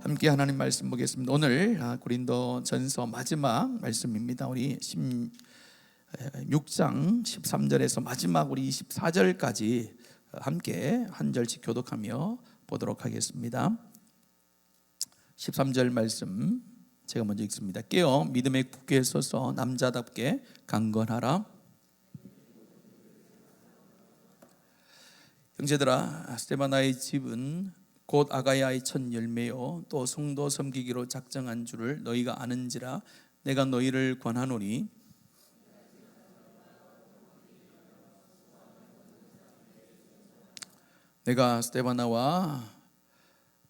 함께 하나님 말씀 보겠습니다. 오늘 고린도전서 마지막 말씀입니다. 우리 16장 13절에서 마지막 우리 24절까지 함께 한 절씩 교독하며 보도록 하겠습니다. 13절 말씀 제가 먼저 읽습니다. 깨어 믿음에 굳게 서서 남자답게 강건하라. 형제들아, 스데바나의 집은 곧 아가야의 첫 열매요 또 성도 섬기기로 작정한 줄을 너희가 아는지라. 내가 너희를 권하노니 내가 스데바나와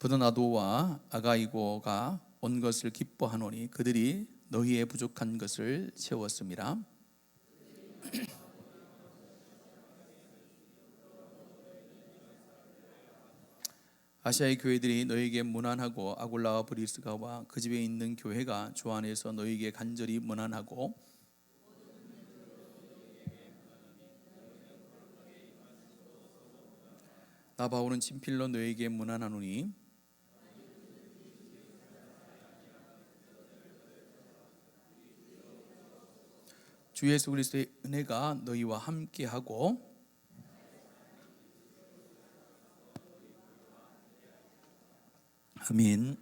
브드나도와 아가이고가 온 것을 기뻐하노니 그들이 너희의 부족한 것을 채웠음이라. 아시아의 교회들이 너희에게 문안하고 아굴라와 브리스가와 그 집에 있는 교회가 주 안에서 너희에게 간절히 문안하고 나 바울은 친필로 너희에게 문안하노니 주 예수 그리스도의 은혜가 너희와 함께하고 아멘.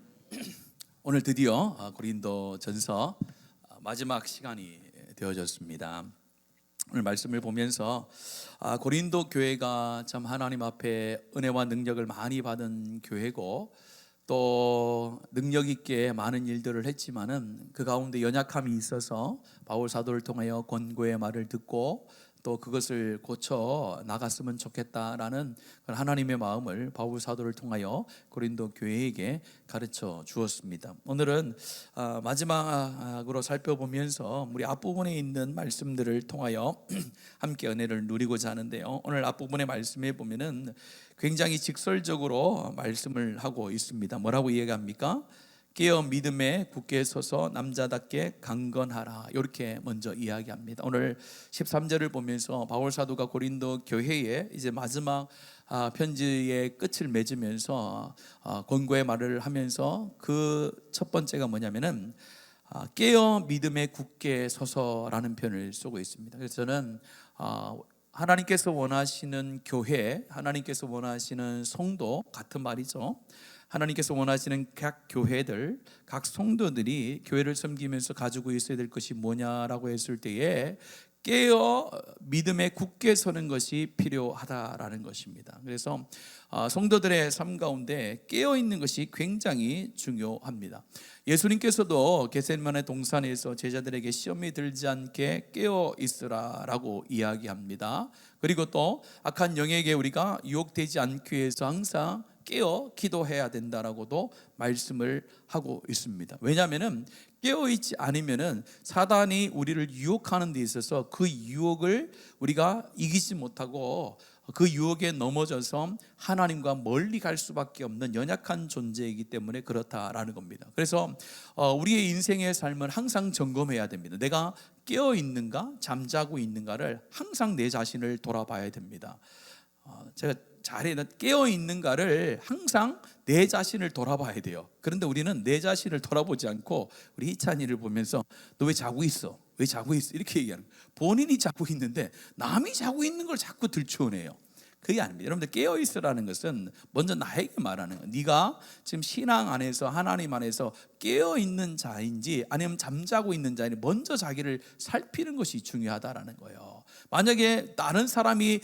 오늘 드디어 고린도전서 마지막 시간이 되어졌습니다. 오늘 말씀을 보면서 고린도 교회가 참 하나님 앞에 은혜와 능력을 많이 받은 교회고 또 능력 있게 많은 일들을 했지만은 그 가운데 연약함이 있어서 바울 사도를 통하여 권고의 말을 듣고 또 그것을 고쳐 나갔으면 좋겠다라는 하나님의 마음을 바울 사도를 통하여 고린도 교회에게 가르쳐 주었습니다. 오늘은 마지막으로 살펴보면서 우리 앞부분에 있는 말씀들을 통하여 함께 은혜를 누리고자 하는데요. 오늘 앞부분의 말씀에 보면은 굉장히 직설적으로 말씀을 하고 있습니다. 뭐라고 이야기합니까? 깨어 믿음에 굳게 서서 남자답게 강건하라, 이렇게 먼저 이야기합니다. 오늘 13절을 보면서 바울 사도가 고린도 교회에 이제 마지막 편지의 끝을 맺으면서 권고의 말을 하면서 그 첫 번째가 뭐냐면은 깨어 믿음에 굳게 서서라는 표현을 쓰고 있습니다. 그래서 저는 하나님께서 원하시는 교회, 하나님께서 원하시는 성도 같은 말이죠. 하나님께서 원하시는 각 교회들, 각 성도들이 교회를 섬기면서 가지고 있어야 될 것이 뭐냐라고 했을 때에 깨어 믿음에 굳게 서는 것이 필요하다라는 것입니다. 그래서 성도들의 삶 가운데 깨어 있는 것이 굉장히 중요합니다. 예수님께서도 겟세마네 동산에서 제자들에게 시험이 들지 않게 깨어 있으라라고 이야기합니다. 그리고 또 악한 영에게 우리가 유혹되지 않기 위해서 항상 깨어 기도해야 된다라고도 말씀을 하고 있습니다. 왜냐하면은 깨어있지 않으면은 사단이 우리를 유혹하는 데 있어서 그 유혹을 우리가 이기지 못하고 그 유혹에 넘어져서 하나님과 멀리 갈 수밖에 없는 연약한 존재이기 때문에 그렇다라는 겁니다. 그래서 우리의 인생의 삶을 항상 점검해야 됩니다. 내가 깨어 있는가 잠자고 있는가를 항상 내 자신을 돌아봐야 됩니다. 제가 깨어 있는가를 항상 내 자신을 돌아봐야 돼요. 그런데 우리는 내 자신을 돌아보지 않고 우리 희찬이를 보면서 너 왜 자고 있어? 왜 자고 있어? 이렇게 얘기하는 거예요. 본인이 자고 있는데 남이 자고 있는 걸 자꾸 들추어내요. 그게 아닙니다. 여러분들 깨어 있으라는 것은 먼저 나에게 말하는 거예요. 네가 지금 신앙 안에서 하나님 안에서 깨어 있는 자인지 아니면 잠자고 있는 자인지 먼저 자기를 살피는 것이 중요하다라는 거예요. 만약에 다른 사람이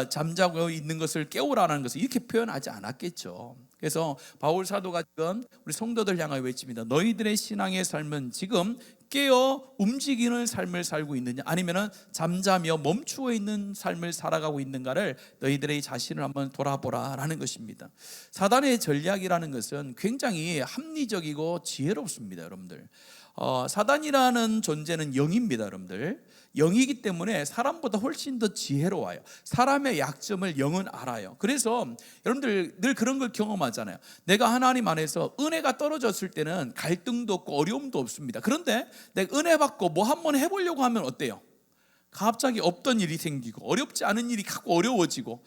잠자고 있는 것을 깨우라는 것을 이렇게 표현하지 않았겠죠. 그래서 바울 사도가 지금 우리 성도들 향하여 외칩니다. 너희들의 신앙의 삶은 지금 깨어 움직이는 삶을 살고 있느냐 아니면 잠자며 멈추어 있는 삶을 살아가고 있는가를 너희들의 자신을 한번 돌아보라라는 것입니다. 사단의 전략이라는 것은 굉장히 합리적이고 지혜롭습니다. 여러분들, 사단이라는 존재는 영입니다. 여러분들, 영이기 때문에 사람보다 훨씬 더 지혜로워요. 사람의 약점을 영은 알아요. 그래서 여러분들 늘 그런 걸 경험하잖아요. 내가 하나님 안에서 은혜가 떨어졌을 때는 갈등도 없고 어려움도 없습니다. 그런데 내가 은혜 받고 뭐 한번 해보려고 하면 어때요? 갑자기 없던 일이 생기고 어렵지 않은 일이 자꾸 어려워지고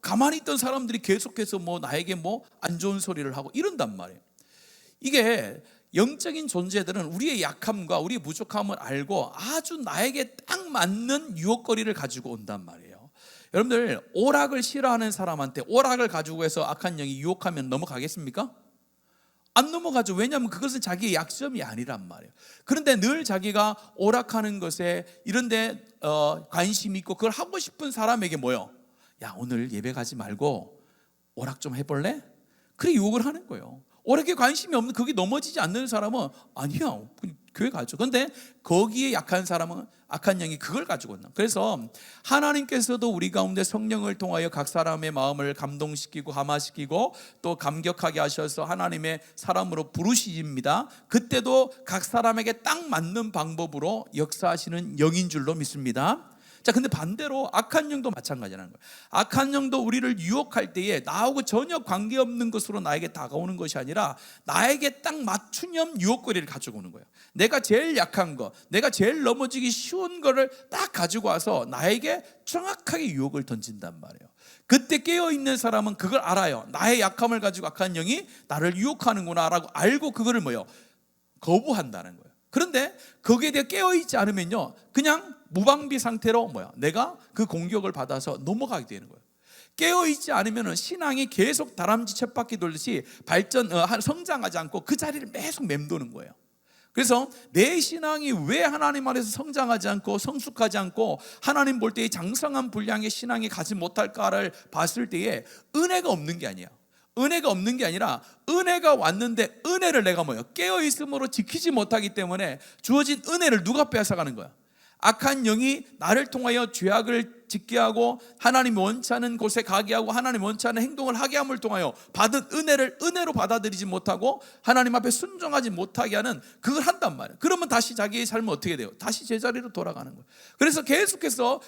가만히 있던 사람들이 계속해서 나에게 안 좋은 소리를 하고 이런단 말이에요. 이게 영적인 존재들은 우리의 약함과 우리의 부족함을 알고 아주 나에게 딱 맞는 유혹거리를 가지고 온단 말이에요. 여러분들, 오락을 싫어하는 사람한테 오락을 가지고 해서 악한 영이 유혹하면 넘어가겠습니까? 안 넘어가죠. 왜냐하면 그것은 자기의 약점이 아니란 말이에요. 그런데 늘 자기가 오락하는 것에 이런데 관심이 있고 그걸 하고 싶은 사람에게 뭐요? 야, 오늘 예배 가지 말고 오락 좀 해볼래? 그래 유혹을 하는 거예요. 오락에 관심이 없는, 거기 넘어지지 않는 사람은 아니야, 교회 가죠. 그런데 거기에 약한 사람은 악한 영이 그걸 가지고 온다. 그래서 하나님께서도 우리 가운데 성령을 통하여 각 사람의 마음을 감동시키고 감화시키고 또 감격하게 하셔서 하나님의 사람으로 부르십니다. 그때도 각 사람에게 딱 맞는 방법으로 역사하시는 영인 줄로 믿습니다. 자, 근데 반대로 악한 영도 마찬가지라는 거예요. 악한 영도 우리를 유혹할 때에 나하고 전혀 관계없는 것으로 나에게 다가오는 것이 아니라 나에게 딱 맞춤형 유혹거리를 가지고 오는 거예요. 내가 제일 약한 거, 내가 제일 넘어지기 쉬운 거를 딱 가지고 와서 나에게 정확하게 유혹을 던진단 말이에요. 그때 깨어있는 사람은 그걸 알아요. 나의 약함을 가지고 악한 영이 나를 유혹하는구나 라고 알고 그거를 뭐예요? 거부한다는 거예요. 그런데 거기에 대해 깨어있지 않으면요, 그냥 무방비 상태로 내가 그 공격을 받아서 넘어가게 되는 거예요. 깨어있지 않으면 신앙이 계속 다람쥐 쳇바퀴 돌듯이 성장하지 않고 그 자리를 계속 맴도는 거예요. 그래서 내 신앙이 왜 하나님 안에서 성장하지 않고 성숙하지 않고 하나님 볼 때의 장성한 분량의 신앙이 가지 못할까를 봤을 때에 은혜가 없는 게 아니야. 은혜가 없는 게 아니라 은혜가 왔는데 은혜를 내가 깨어있음으로 지키지 못하기 때문에 주어진 은혜를 누가 빼앗아가는 거야? 악한 영이 나를 통하여 죄악을 짓게 하고 하나님 원치 않은 곳에 가게 하고 하나님 원치 않은 행동을 하게 함을 통하여 받은 은혜를 은혜로 받아들이지 못하고 하나님 앞에 순종하지 못하게 하는, 그걸 한단 말이에요. 그러면 다시 자기의 삶은 어떻게 돼요? 다시 제자리로 돌아가는 거예요. 그래서 계속해서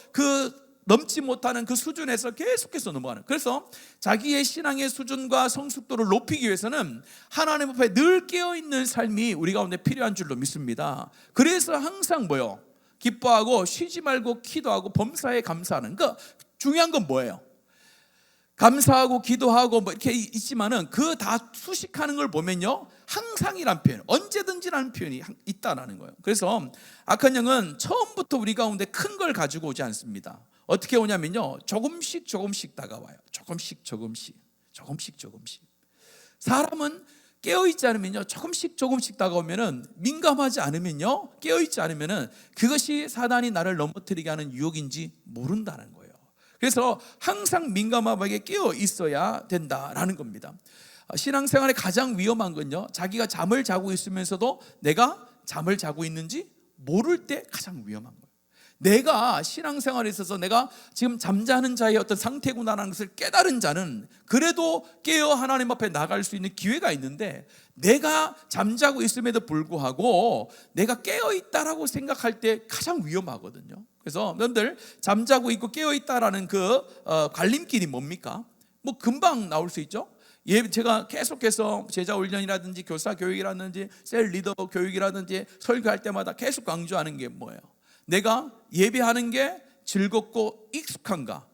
넘지 못하는 그 수준에서 계속해서 넘어가는. 그래서 자기의 신앙의 수준과 성숙도를 높이기 위해서는 하나님 앞에 늘 깨어있는 삶이 우리 가운데 필요한 줄로 믿습니다. 그래서 항상 기뻐하고 쉬지 말고 기도하고 범사에 감사하는. 그러니까 중요한 건 뭐예요? 감사하고 기도하고 이렇게 있지만은 그 다 수식하는 걸 보면요, 항상이란 표현, 언제든지라는 표현이 있다라는 거예요. 그래서 악한 영은 처음부터 우리 가운데 큰 걸 가지고 오지 않습니다. 어떻게 오냐면요, 조금씩 다가와요. 조금씩. 사람은 깨어있지 않으면요, 조금씩 다가오면은, 민감하지 않으면요, 깨어있지 않으면은 그것이 사단이 나를 넘어뜨리게 하는 유혹인지 모른다는 거예요. 그래서 항상 민감하게 깨어 있어야 된다라는 겁니다. 신앙생활의 가장 위험한 건요, 자기가 잠을 자고 있으면서도 내가 잠을 자고 있는지 모를 때 가장 위험한 거예요. 내가 신앙생활에 있어서 내가 지금 잠자는 자의 어떤 상태구나라는 것을 깨달은 자는 그래도 깨어 하나님 앞에 나갈 수 있는 기회가 있는데, 내가 잠자고 있음에도 불구하고 내가 깨어 있다라고 생각할 때 가장 위험하거든요. 그래서 여러분들, 잠자고 있고 깨어 있다라는 그 갈림길이 뭡니까? 금방 나올 수 있죠. 제가 계속해서 제자 훈련이라든지 교사 교육이라든지 셀 리더 교육이라든지 설교할 때마다 계속 강조하는 게 뭐예요? 내가 예배하는 게 즐겁고 익숙한가?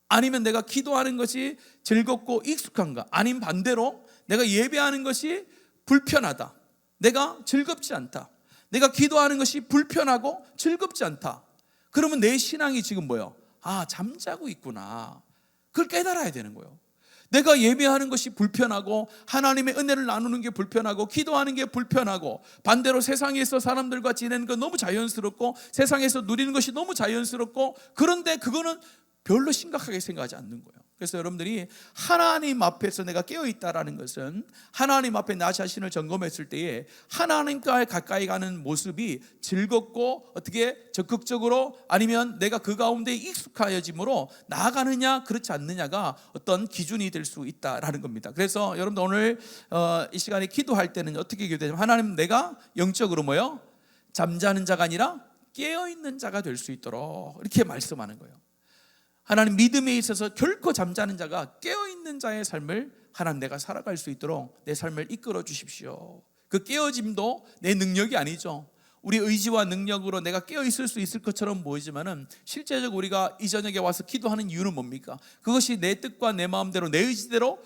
아니면 내가 기도하는 것이 즐겁고 익숙한가? 아니면 반대로 내가 예배하는 것이 불편하다, 내가 즐겁지 않다, 내가 기도하는 것이 불편하고 즐겁지 않다. 그러면 내 신앙이 지금 잠자고 있구나. 그걸 깨달아야 되는 거예요. 내가 예배하는 것이 불편하고 하나님의 은혜를 나누는 게 불편하고 기도하는 게 불편하고, 반대로 세상에서 사람들과 지내는 건 너무 자연스럽고 세상에서 누리는 것이 너무 자연스럽고, 그런데 그거는 별로 심각하게 생각하지 않는 거예요. 그래서 여러분들이 하나님 앞에서 내가 깨어있다라는 것은 하나님 앞에 나 자신을 점검했을 때에 하나님과 가까이 가는 모습이 즐겁고 어떻게 적극적으로, 아니면 내가 그 가운데 익숙하여짐으로 나아가느냐 그렇지 않느냐가 어떤 기준이 될 수 있다라는 겁니다. 그래서 여러분들 오늘 이 시간에 기도할 때는 어떻게 기도하냐면, 하나님, 내가 영적으로 잠자는 자가 아니라 깨어있는 자가 될 수 있도록 이렇게 말씀하는 거예요. 하나님, 믿음에 있어서 결코 잠자는 자가 깨어있는 자의 삶을 하나님, 내가 살아갈 수 있도록 내 삶을 이끌어 주십시오. 그 깨어짐도 내 능력이 아니죠. 우리 의지와 능력으로 내가 깨어있을 수 있을 것처럼 보이지만은 실제적으로 우리가 이 저녁에 와서 기도하는 이유는 뭡니까? 그것이 내 뜻과 내 마음대로 내 의지대로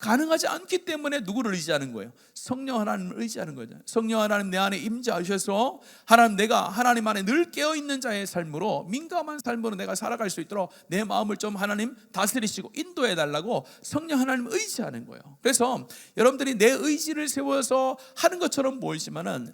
가능하지 않기 때문에 누구를 의지하는 거예요? 성령 하나님을 의지하는 거죠. 성령 하나님 내 안에 임재하셔서 하나님, 내가 하나님 안에 늘 깨어있는 자의 삶으로, 민감한 삶으로 내가 살아갈 수 있도록 내 마음을 좀 하나님 다스리시고 인도해 달라고 성령 하나님을 의지하는 거예요. 그래서 여러분들이 내 의지를 세워서 하는 것처럼 보이지만은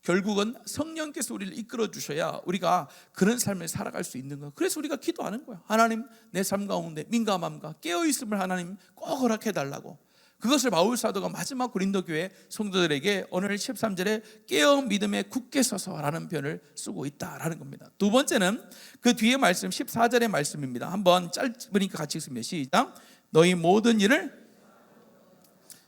결국은 성령께서 우리를 이끌어 주셔야 우리가 그런 삶을 살아갈 수 있는 거예요. 그래서 우리가 기도하는 거예요. 하나님, 내 삶 가운데 민감함과 깨어있음을 하나님 꼭 허락해 달라고. 그것을 바울 사도가 마지막 고린도 교회 성도들에게 오늘 13절에 깨어 믿음에 굳게 서서라는 표현을 쓰고 있다라는 겁니다. 두 번째는 그 뒤에 말씀 14절의 말씀입니다. 한번 짧으니까 같이 읽습니다. 시작. 너희 모든 일을,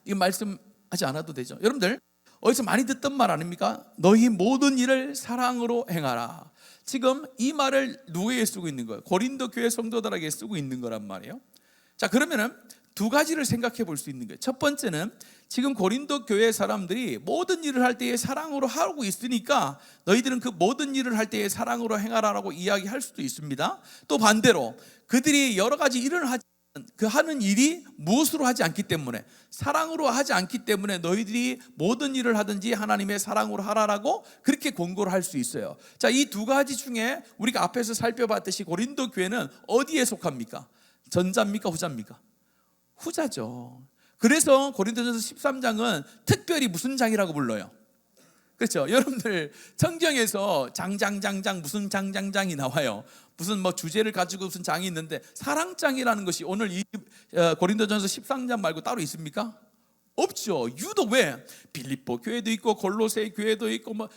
이 말씀하지 않아도 되죠. 여러분들 어디서 많이 듣던 말 아닙니까? 너희 모든 일을 사랑으로 행하라. 지금 이 말을 누구에게 쓰고 있는 거예요? 고린도 교회 성도들에게 쓰고 있는 거란 말이에요. 자, 그러면은 두 가지를 생각해 볼 수 있는 거예요. 첫 번째는 지금 고린도 교회 사람들이 모든 일을 할 때에 사랑으로 하고 있으니까 너희들은 그 모든 일을 할 때에 사랑으로 행하라라고 이야기할 수도 있습니다. 또 반대로 그들이 여러 가지 일을 하지, 그 하는 일이 무엇으로 하지 않기 때문에, 사랑으로 하지 않기 때문에 너희들이 모든 일을 하든지 하나님의 사랑으로 하라라고 그렇게 권고를 할 수 있어요. 자, 이 두 가지 중에 우리가 앞에서 살펴봤듯이 고린도 교회는 어디에 속합니까? 전자입니까? 후자입니까? 후자죠. 그래서 고린도전서 13장은 특별히 무슨 장이라고 불러요? 그렇죠. 여러분들 성경에서 장장장장 무슨 장장장이 나와요. 무슨 뭐 주제를 가지고 무슨 장이 있는데 사랑장이라는 것이 오늘 이 고린도전서 13장 말고 따로 있습니까? 없죠. 유독 왜? 빌립보 교회도 있고 골로새 교회도 있고 뭐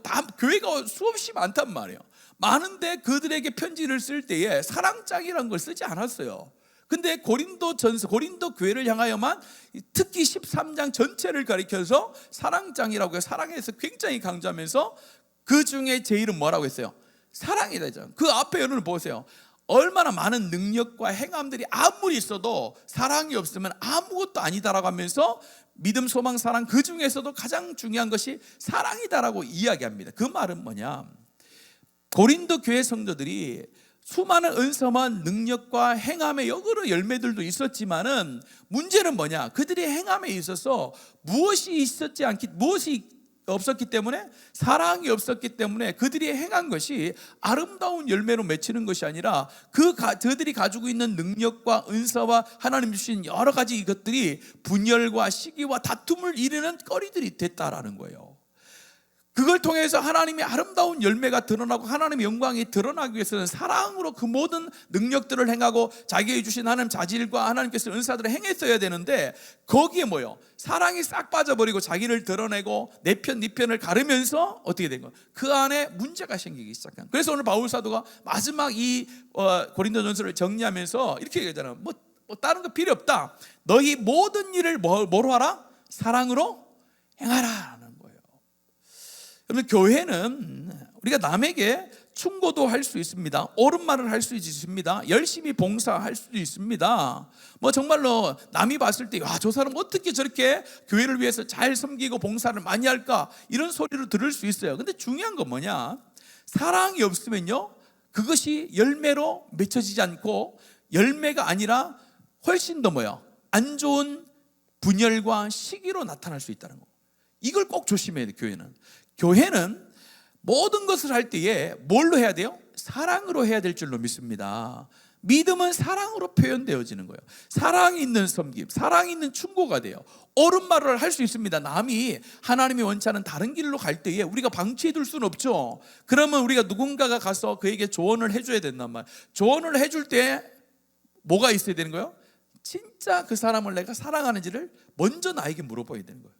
다 교회가 수없이 많단 말이에요. 많은데 그들에게 편지를 쓸 때에 사랑장이라는 걸 쓰지 않았어요. 근데 고린도 교회를 향하여만 특히 13장 전체를 가리켜서 사랑장이라고 해요. 사랑에서 굉장히 강조하면서 그 중에 제일은 뭐라고 했어요? 사랑이다. 그 앞에 여러분 보세요. 얼마나 많은 능력과 행함들이 아무리 있어도 사랑이 없으면 아무것도 아니다라고 하면서 믿음, 소망, 사랑 그 중에서도 가장 중요한 것이 사랑이다라고 이야기합니다. 그 말은 뭐냐? 고린도 교회 성도들이 수많은 은사와 능력과 행함의 여러 열매들도 있었지만은 문제는 뭐냐? 그들의 행함에 있어서 무엇이 없었기 때문에, 사랑이 없었기 때문에 그들이 행한 것이 아름다운 열매로 맺히는 것이 아니라 그들이 가지고 있는 능력과 은사와 하나님 주신 여러 가지 이것들이 분열과 시기와 다툼을 이루는 거리들이 됐다라는 거예요. 그걸 통해서 하나님의 아름다운 열매가 드러나고 하나님의 영광이 드러나기 위해서는 사랑으로 그 모든 능력들을 행하고 자기에게 주신 하나님 자질과 하나님께서 은사들을 행했어야 되는데 거기에 뭐요? 사랑이 싹 빠져버리고 자기를 드러내고 내 편, 네 편을 가르면서 어떻게 된 거예요? 그 안에 문제가 생기기 시작한 거예요. 그래서 오늘 바울 사도가 마지막 이 고린도전서를 정리하면서 이렇게 얘기하잖아요. 뭐 다른 거 필요 없다. 너희 모든 일을 뭐로 하라? 사랑으로 행하라. 그러면 교회는 우리가 남에게 충고도 할 수 있습니다. 옳은 말을 할 수 있습니다. 열심히 봉사할 수도 있습니다. 뭐 정말로 남이 봤을 때 저 사람 어떻게 저렇게 교회를 위해서 잘 섬기고 봉사를 많이 할까, 이런 소리를 들을 수 있어요. 근데 중요한 건 뭐냐? 사랑이 없으면요, 그것이 열매로 맺혀지지 않고 열매가 아니라 훨씬 더 안 좋은 분열과 시기로 나타날 수 있다는 거. 이걸 꼭 조심해야 돼요. 교회는 모든 것을 할 때에 뭘로 해야 돼요? 사랑으로 해야 될 줄로 믿습니다. 믿음은 사랑으로 표현되어지는 거예요. 사랑이 있는 섬김, 사랑이 있는 충고가 돼요. 옳은 말을 할 수 있습니다. 남이 하나님이 원치 않은 다른 길로 갈 때에 우리가 방치해 둘 수는 없죠. 그러면 우리가 누군가가 가서 그에게 조언을 해줘야 된단 말이에요. 조언을 해줄 때 뭐가 있어야 되는 거예요? 진짜 그 사람을 내가 사랑하는지를 먼저 나에게 물어봐야 되는 거예요.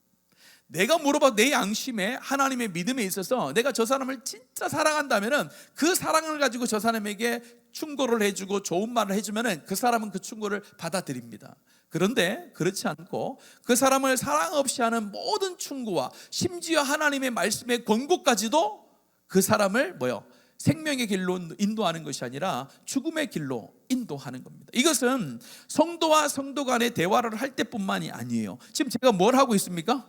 내가 물어봐 내 양심에 하나님의 믿음에 있어서 내가 저 사람을 진짜 사랑한다면은 그 사랑을 가지고 저 사람에게 충고를 해주고 좋은 말을 해주면은 그 사람은 그 충고를 받아들입니다. 그런데 그렇지 않고 그 사람을 사랑 없이 하는 모든 충고와 심지어 하나님의 말씀의 권고까지도 그 사람을 생명의 길로 인도하는 것이 아니라 죽음의 길로 인도하는 겁니다. 이것은 성도와 성도 간의 대화를 할 때뿐만이 아니에요. 지금 제가 뭘 하고 있습니까?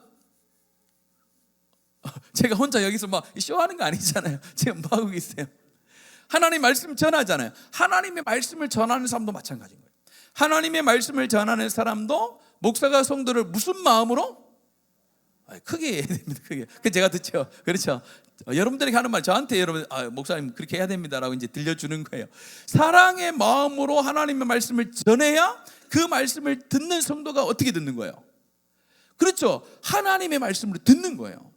제가 혼자 여기서 막 쇼하는 거 아니잖아요. 지금 뭐 하고 있어요? 하나님 말씀 전하잖아요. 하나님의 말씀을 전하는 사람도 마찬가지인 거예요. 하나님의 말씀을 전하는 사람도 목사가 성도를 무슨 마음으로? 크게 해야 됩니다. 크게. 그 제가 듣죠. 그렇죠. 여러분들에게 하는 말, 저한테 여러분, 목사님 그렇게 해야 됩니다라고 이제 들려주는 거예요. 사랑의 마음으로 하나님의 말씀을 전해야 그 말씀을 듣는 성도가 어떻게 듣는 거예요? 그렇죠. 하나님의 말씀으로 듣는 거예요.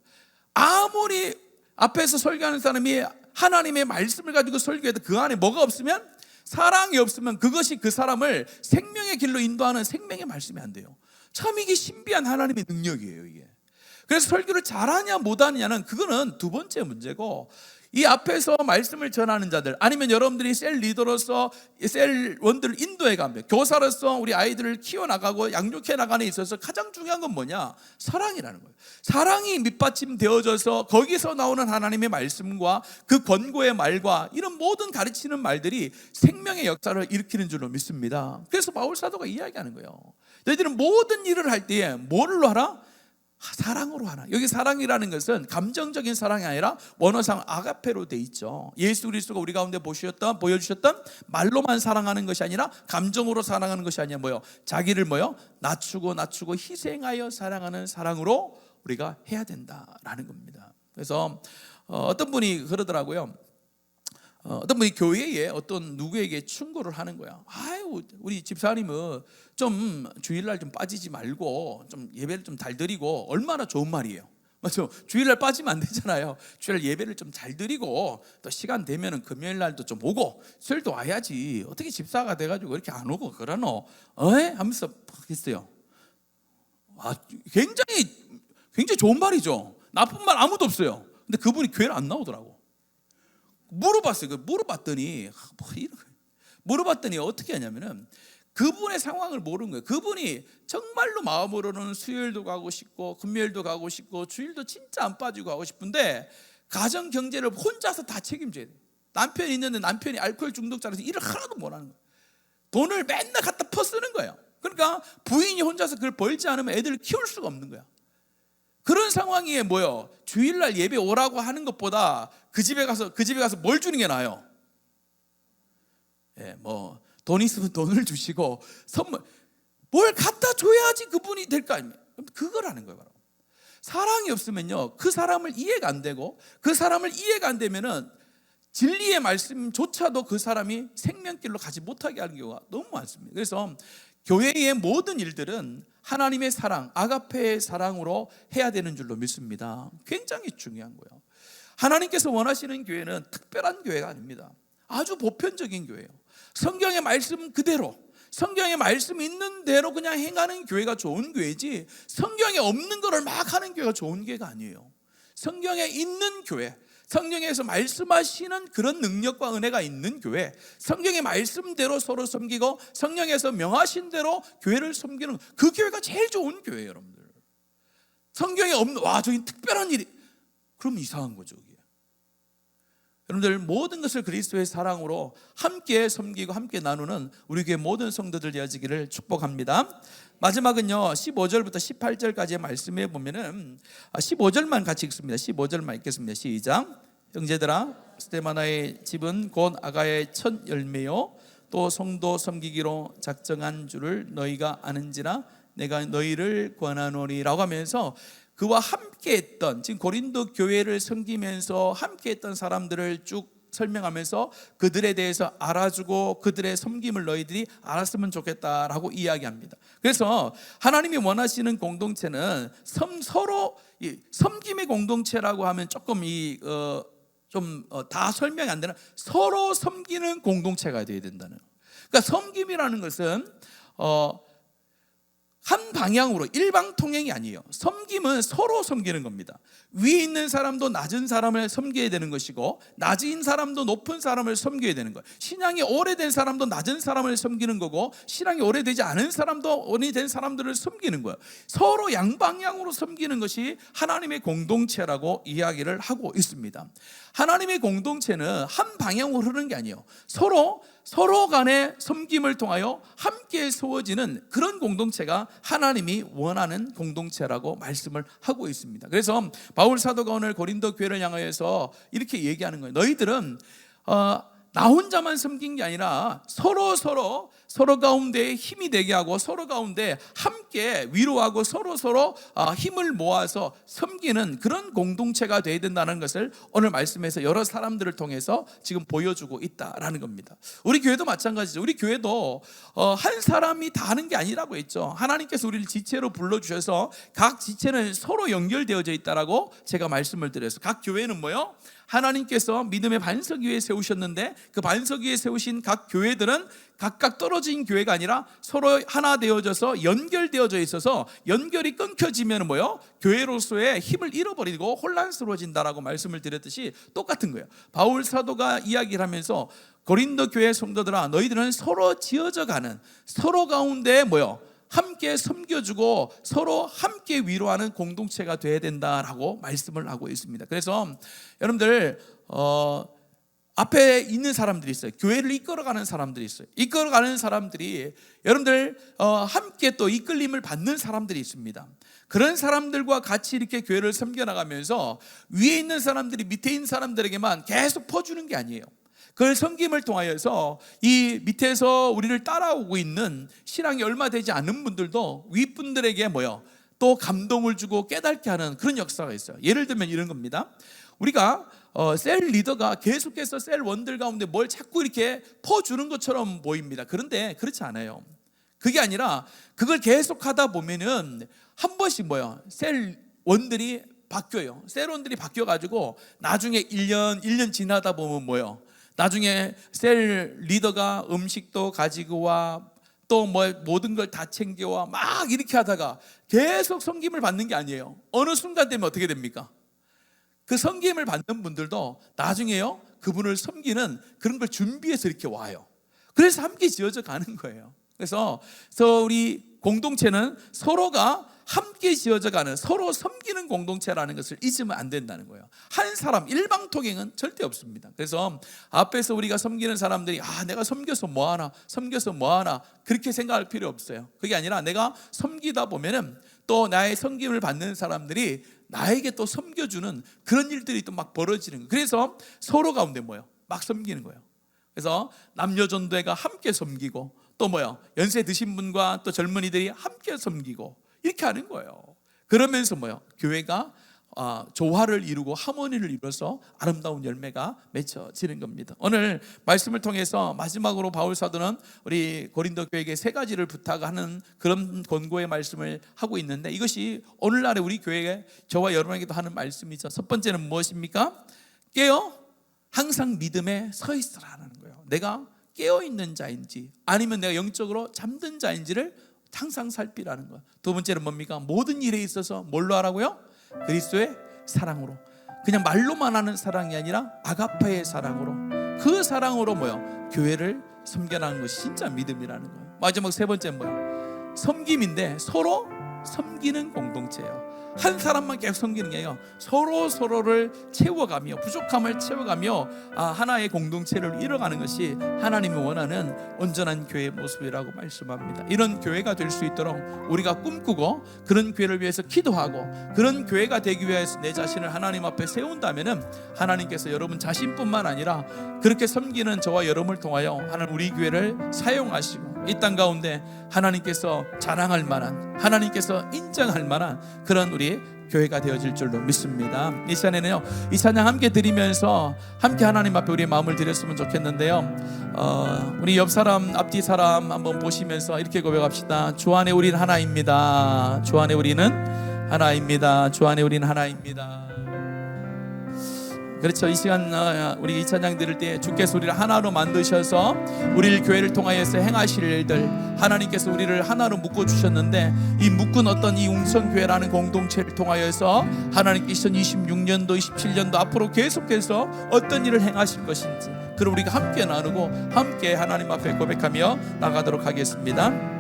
아무리 앞에서 설교하는 사람이 하나님의 말씀을 가지고 설교해도 그 안에 뭐가 없으면, 사랑이 없으면 그것이 그 사람을 생명의 길로 인도하는 생명의 말씀이 안 돼요. 참 이게 신비한 하나님의 능력이에요, 이게. 그래서 설교를 잘하냐 못하느냐는 그거는 두 번째 문제고, 이 앞에서 말씀을 전하는 자들, 아니면 여러분들이 셀 리더로서 셀원들을 인도해 가며 교사로서 우리 아이들을 키워나가고 양육해 나가는 데 있어서 가장 중요한 건 뭐냐? 사랑이라는 거예요. 사랑이 밑받침 되어져서 거기서 나오는 하나님의 말씀과 그 권고의 말과 이런 모든 가르치는 말들이 생명의 역사를 일으키는 줄로 믿습니다. 그래서 바울 사도가 이야기하는 거예요. 너희들은 모든 일을 할 때에 뭐로 하라? 사랑으로 하나. 여기 사랑이라는 것은 감정적인 사랑이 아니라 원어상 아가페로 돼 있죠. 예수 그리스도가 우리 가운데 보여주셨던 말로만 사랑하는 것이 아니라 감정으로 사랑하는 것이 아니라 뭐요? 자기를 뭐요? 낮추고 희생하여 사랑하는 사랑으로 우리가 해야 된다라는 겁니다. 그래서 어떤 분이 그러더라고요. 어떤 분이 교회에 어떤 누구에게 충고를 하는 거야. 아유, 우리 집사님은 좀 주일날 좀 빠지지 말고 좀 예배를 좀 잘 드리고. 얼마나 좋은 말이에요. 맞죠? 주일날 빠지면 안 되잖아요. 주일날 예배를 좀 잘 드리고 또 시간 되면은 금요일 날도 좀 오고 수요일도 와야지. 어떻게 집사가 돼가지고 이렇게 안 오고 그러노? 하면서 했어요. 굉장히 좋은 말이죠. 나쁜 말 아무도 없어요. 근데 그분이 교회를 안 나오더라고. 물어봤어요. 물어봤더니 어떻게 하냐면은 그분의 상황을 모르는 거예요. 그분이 정말로 마음으로는 수요일도 가고 싶고 금요일도 가고 싶고 주일도 진짜 안 빠지고 하고 싶은데 가정 경제를 혼자서 다 책임져야 돼요. 남편이 있는데 남편이 알코올 중독자라서 일을 하나도 못 하는 거예요. 돈을 맨날 갖다 퍼쓰는 거예요. 그러니까 부인이 혼자서 그걸 벌지 않으면 애들을 키울 수가 없는 거야. 그런 상황이에 뭐요? 주일날 예배 오라고 하는 것보다 그 집에 가서 뭘 주는 게 나아요? 돈 있으면 돈을 주시고 선물 뭘 갖다 줘야지 그분이 될 거 아닙니까? 그거라는 거예요. 바로 사랑이 없으면요, 그 사람을 이해가 안 되고 그 사람을 이해가 안 되면은 진리의 말씀조차도 그 사람이 생명길로 가지 못하게 하는 경우가 너무 많습니다. 그래서 교회의 모든 일들은 하나님의 사랑, 아가페의 사랑으로 해야 되는 줄로 믿습니다. 굉장히 중요한 거예요. 하나님께서 원하시는 교회는 특별한 교회가 아닙니다. 아주 보편적인 교회예요. 성경의 말씀 그대로, 성경의 말씀 있는 대로 그냥 행하는 교회가 좋은 교회지, 성경에 없는 거를 막 하는 교회가 좋은 교회가 아니에요. 성경에 있는 교회, 성경에서 말씀하시는 그런 능력과 은혜가 있는 교회, 성경의 말씀대로 서로 섬기고 성령에서 명하신 대로 교회를 섬기는 그 교회가 제일 좋은 교회예요. 여러분들, 성경에 없는 저기 특별한 일이, 그럼 이상한 거죠. 그게. 여러분들, 모든 것을 그리스도의 사랑으로 함께 섬기고 함께 나누는 우리 교회 모든 성도들 되어지기를 축복합니다. 마지막은요, 15절부터 18절까지의 말씀에 보면은 15절만 같이 읽습니다. 15절만 읽겠습니다. 시작. 형제들아, 스데바나의 집은 곧 아가야의 첫 열매요 또 성도 섬기기로 작정한 줄을 너희가 아는지라 내가 너희를 권하노니라고 하면서 그와 함께했던, 지금 고린도 교회를 섬기면서 함께했던 사람들을 쭉 설명하면서 그들에 대해서 알아주고 그들의 섬김을 너희들이 알았으면 좋겠다라고 이야기합니다. 그래서 하나님이 원하시는 공동체는 서로 섬김의 공동체라고 하면 조금 다 설명이 안 되는, 서로 섬기는 공동체가 되어야 된다는. 그러니까 섬김이라는 것은 한 방향으로 일방통행이 아니에요. 섬김은 서로 섬기는 겁니다. 위에 있는 사람도 낮은 사람을 섬겨야 되는 것이고 낮은 사람도 높은 사람을 섬겨야 되는 거예요. 신앙이 오래된 사람도 낮은 사람을 섬기는 거고 신앙이 오래되지 않은 사람도 오래된 사람들을 섬기는 거예요. 서로 양방향으로 섬기는 것이 하나님의 공동체라고 이야기를 하고 있습니다. 하나님의 공동체는 한 방향으로 흐르는 게 아니에요. 서로 간의 섬김을 통하여 함께 세워지는 그런 공동체가 하나님이 원하는 공동체라고 말씀을 하고 있습니다. 그래서 바울 사도가 오늘 고린도 교회를 향하여서 이렇게 얘기하는 거예요. 너희들은 나 혼자만 섬긴 게 아니라 서로 가운데 힘이 되게 하고 서로 가운데 함께 위로하고 서로 힘을 모아서 섬기는 그런 공동체가 되어야 된다는 것을 오늘 말씀에서 여러 사람들을 통해서 지금 보여주고 있다라는 겁니다. 우리 교회도 마찬가지죠. 우리 교회도 한 사람이 다 하는 게 아니라고 했죠. 하나님께서 우리를 지체로 불러주셔서 각 지체는 서로 연결되어져 있다라고 제가 말씀을 드렸어요. 각 교회는 뭐요? 하나님께서 믿음의 반석 위에 세우셨는데 그 반석 위에 세우신 각 교회들은 각각 떨어진 교회가 아니라 서로 하나 되어져서 연결되어져 있어서 연결이 끊겨지면 뭐요? 교회로서의 힘을 잃어버리고 혼란스러워진다라고 말씀을 드렸듯이 똑같은 거예요. 바울 사도가 이야기를 하면서 고린도 교회 성도들아, 너희들은 서로 지어져 가는, 서로 가운데 뭐요? 함께 섬겨주고 서로 함께 위로하는 공동체가 되어야 된다라고 말씀을 하고 있습니다. 그래서 여러분들 앞에 있는 사람들이 있어요. 교회를 이끌어가는 사람들이 있어요. 이끌어가는 사람들이 여러분들 함께 또 이끌림을 받는 사람들이 있습니다. 그런 사람들과 같이 이렇게 교회를 섬겨나가면서 위에 있는 사람들이 밑에 있는 사람들에게만 계속 퍼주는 게 아니에요. 그 섬김을 통하여서 이 밑에서 우리를 따라오고 있는 신앙이 얼마 되지 않은 분들도 윗분들에게 뭐요? 또 감동을 주고 깨닫게 하는 그런 역사가 있어요. 예를 들면 이런 겁니다. 우리가 셀 리더가 계속해서 셀원들 가운데 뭘 자꾸 이렇게 퍼주는 것처럼 보입니다. 그런데 그렇지 않아요. 그게 아니라 그걸 계속하다 보면은 한 번씩 뭐요? 셀원들이 바뀌어요. 셀원들이 바뀌어가지고 나중에 1년 지나다 보면 뭐요? 나중에 셀 리더가 음식도 가지고 와, 또 뭐 모든 걸 다 챙겨와, 막 이렇게 하다가 계속 섬김을 받는 게 아니에요. 어느 순간 되면 어떻게 됩니까? 그 섬김을 받는 분들도 나중에요, 그분을 섬기는 그런 걸 준비해서 이렇게 와요. 그래서 함께 지어져 가는 거예요. 그래서 우리 공동체는 서로가 함께 지어져 가는, 서로 섬기는 공동체라는 것을 잊으면 안 된다는 거예요. 한 사람 일방통행은 절대 없습니다. 그래서 앞에서 우리가 섬기는 사람들이 내가 섬겨서 뭐하나 그렇게 생각할 필요 없어요. 그게 아니라 내가 섬기다 보면은 또 나의 섬김을 받는 사람들이 나에게 또 섬겨주는 그런 일들이 또 막 벌어지는 거예요. 그래서 서로 가운데 뭐예요? 막 섬기는 거예요. 그래서 남녀전도회가 함께 섬기고, 또 뭐예요? 연세 드신 분과 또 젊은이들이 함께 섬기고, 이렇게 하는 거예요. 그러면서 뭐예요? 교회가 조화를 이루고 하모니를 이루어서 아름다운 열매가 맺혀지는 겁니다. 오늘 말씀을 통해서 마지막으로 바울 사도는 우리 고린도 교회에게 세 가지를 부탁하는 그런 권고의 말씀을 하고 있는데, 이것이 오늘날의 우리 교회에 저와 여러분에게도 하는 말씀이죠. 첫 번째는 무엇입니까? 깨어 항상 믿음에 서 있으라는 거예요. 내가 깨어있는 자인지 아니면 내가 영적으로 잠든 자인지를 항상 살피라는 거예요. 두 번째는 뭡니까? 모든 일에 있어서 뭘로 하라고요? 그리스도의 사랑으로. 그냥 말로만 하는 사랑이 아니라 아가페의 사랑으로, 그 사랑으로 뭐요? 교회를 섬겨나가는 것이 진짜 믿음이라는 거예요. 마지막 세 번째는 뭐요? 섬김인데 서로 섬기는 공동체예요. 한 사람만 계속 섬기는 게 아니라 서로를 채워가며, 부족함을 채워가며 하나의 공동체를 이뤄가는 것이 하나님이 원하는 온전한 교회의 모습이라고 말씀합니다. 이런 교회가 될 수 있도록 우리가 꿈꾸고 그런 교회를 위해서 기도하고 그런 교회가 되기 위해서 내 자신을 하나님 앞에 세운다면 하나님께서 여러분 자신뿐만 아니라 그렇게 섬기는 저와 여러분을 통하여 하나님 우리 교회를 사용하시고 이 땅 가운데 하나님께서 자랑할 만한, 하나님께서 인정할 만한 그런 우리 교회가 되어질 줄로 믿습니다. 이 시간에는요, 이 찬양 함께 드리면서 함께 하나님 앞에 우리의 마음을 드렸으면 좋겠는데요, 우리 옆 사람, 앞뒤 사람 한번 보시면서 이렇게 고백합시다. 주 안에 우리는 하나입니다. 주 안에 우리는 하나입니다. 주 안에 우리는 하나입니다. 그렇죠. 이 시간 우리 이 찬양 들을 때 주께서 우리를 하나로 만드셔서 우리를 교회를 통하여서 행하실 일들, 하나님께서 우리를 하나로 묶어주셨는데 이 묶은 어떤 이 웅성교회라는 공동체를 통하여서 하나님께 2026년도 27년도 앞으로 계속해서 어떤 일을 행하실 것인지, 그걸 우리가 함께 나누고 함께 하나님 앞에 고백하며 나가도록 하겠습니다.